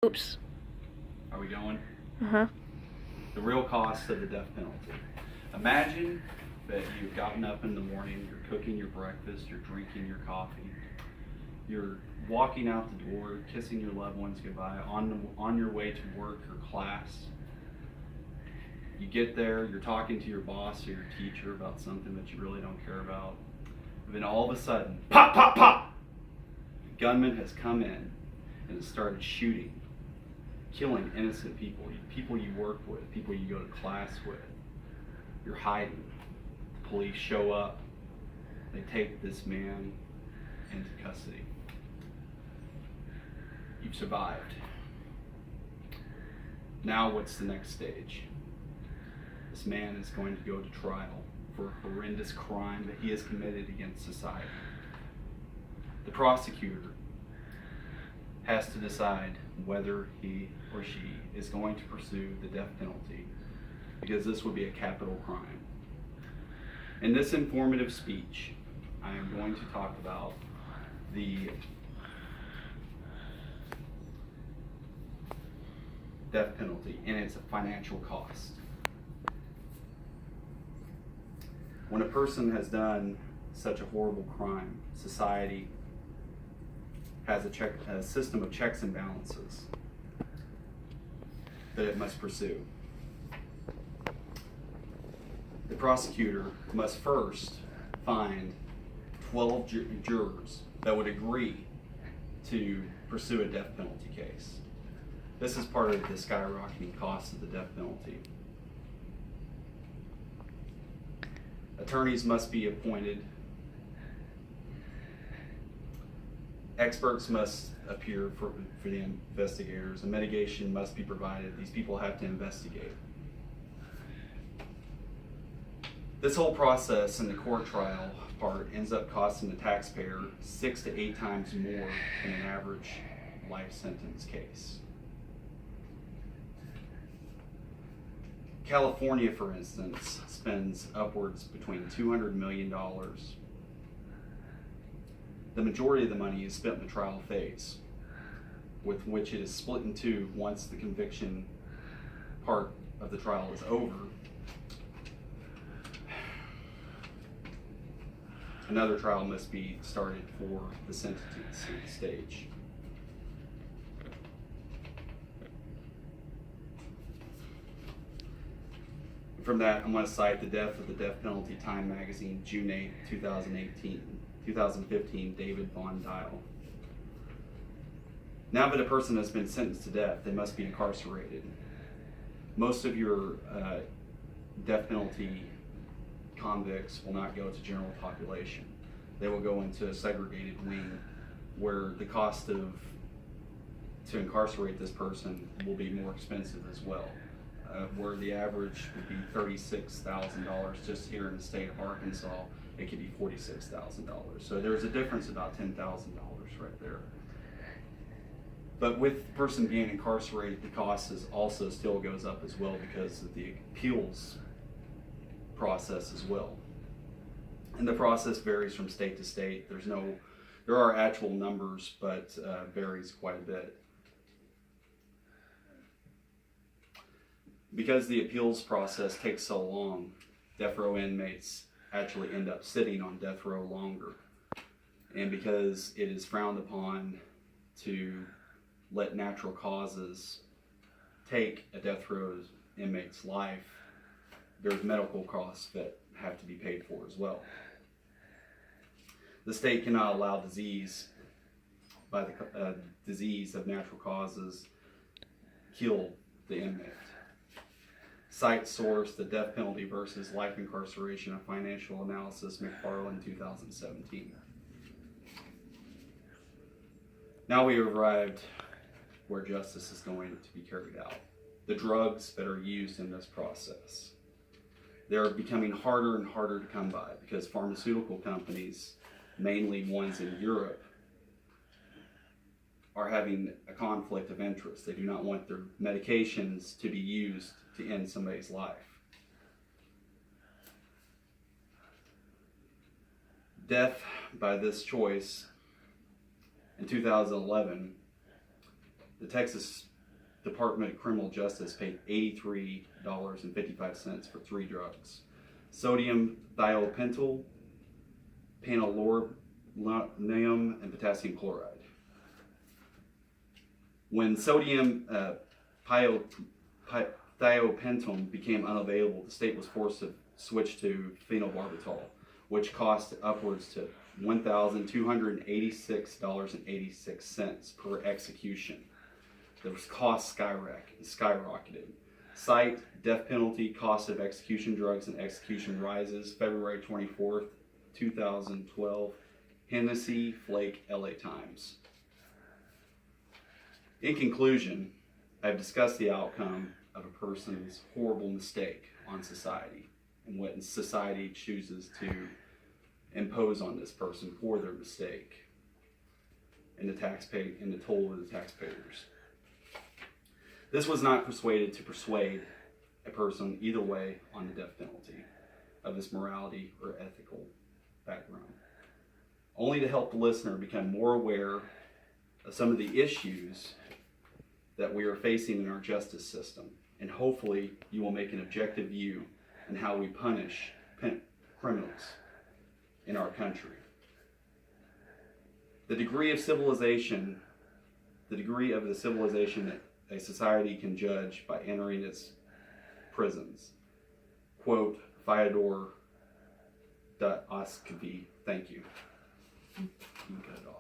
Oops. Are we going? Uh-huh. The real cost of the death penalty. Imagine that you've gotten up in the morning, you're cooking your breakfast, you're drinking your coffee, you're walking out the door, kissing your loved ones goodbye, on your way to work or class. You get there, you're talking to your boss or your teacher about something that you really don't care about. And then all of a sudden, pop, pop, pop! A gunman has come in and has started shooting, killing innocent people, people you work with, people you go to class with. You're hiding. The police show up. They take this man into custody. You've survived. Now what's the next stage? This man is going to go to trial for a horrendous crime that he has committed against society. The prosecutor has to decide whether he or she is going to pursue the death penalty, because this would be a capital crime. In this informative speech, I am going to talk about the death penalty and its financial cost. When a person has done such a horrible crime, society has a system of checks and balances that it must pursue. The prosecutor must first find 12 jurors that would agree to pursue a death penalty case. This is part of the skyrocketing cost of the death penalty. Attorneys must be appointed. Experts must appear for the investigators. A mitigation must be provided. These people have to investigate. This whole process in the court trial part ends up costing the taxpayer 6 to 8 times more than an average life sentence case. California, for instance, spends upwards between $200 million. The majority of the money is spent in the trial phase, with which it is split in two once the conviction part of the trial is over. Another trial must be started for the sentencing stage. From that, I'm going to cite the Death of the Death Penalty Time magazine, June 8, 2015, David Von Dial. Now that a person has been sentenced to death, they must be incarcerated. Most of your death penalty convicts will not go to general population. They will go into a segregated wing where the cost to incarcerate this person will be more expensive as well. Where the average would be $36,000 just here in the state of Arkansas, it could be $46,000. So there's a difference about $10,000 right there. But with the person being incarcerated, the cost also still goes up as well because of the appeals process as well. And the process varies from state to state. There are actual numbers, but varies quite a bit. Because the appeals process takes so long, death row inmates actually end up sitting on death row longer. And because it is frowned upon to let natural causes take a death row inmate's life, there's medical costs that have to be paid for as well. The state cannot allow disease of natural causes kill the inmate. Cite source, The Death Penalty versus Life Incarceration, a Financial Analysis, McFarland, 2017. Now we have arrived where justice is going to be carried out. The drugs that are used in this process. They're becoming harder and harder to come by because pharmaceutical companies, mainly ones in Europe, are having a conflict of interest. They do not want their medications to be used to end somebody's life. Death by this choice in 2011, the Texas Department of Criminal Justice paid $83.55 for 3 drugs: sodium thiopental, phenylalanine, and potassium chloride. When sodium thiopental became unavailable, the state was forced to switch to phenobarbital, which cost upwards to $1,286.86 per execution. The cost skyrocketed. Cite, death penalty, cost of execution drugs and execution rises, February 24th, 2012, Hennessy Flake, LA Times. In conclusion, I've discussed the outcome of a person's horrible mistake on society and what society chooses to impose on this person for their mistake and the toll of the taxpayers. This was not persuade a person either way on the death penalty of his morality or ethical background, only to help the listener become more aware of some of the issues that we are facing in our justice system, and hopefully you will make an objective view in how we punish criminals in our country. The degree of the civilization that a society can judge by entering its prisons. Quote, Fyodor Dostoevsky. Thank you. You can cut it off.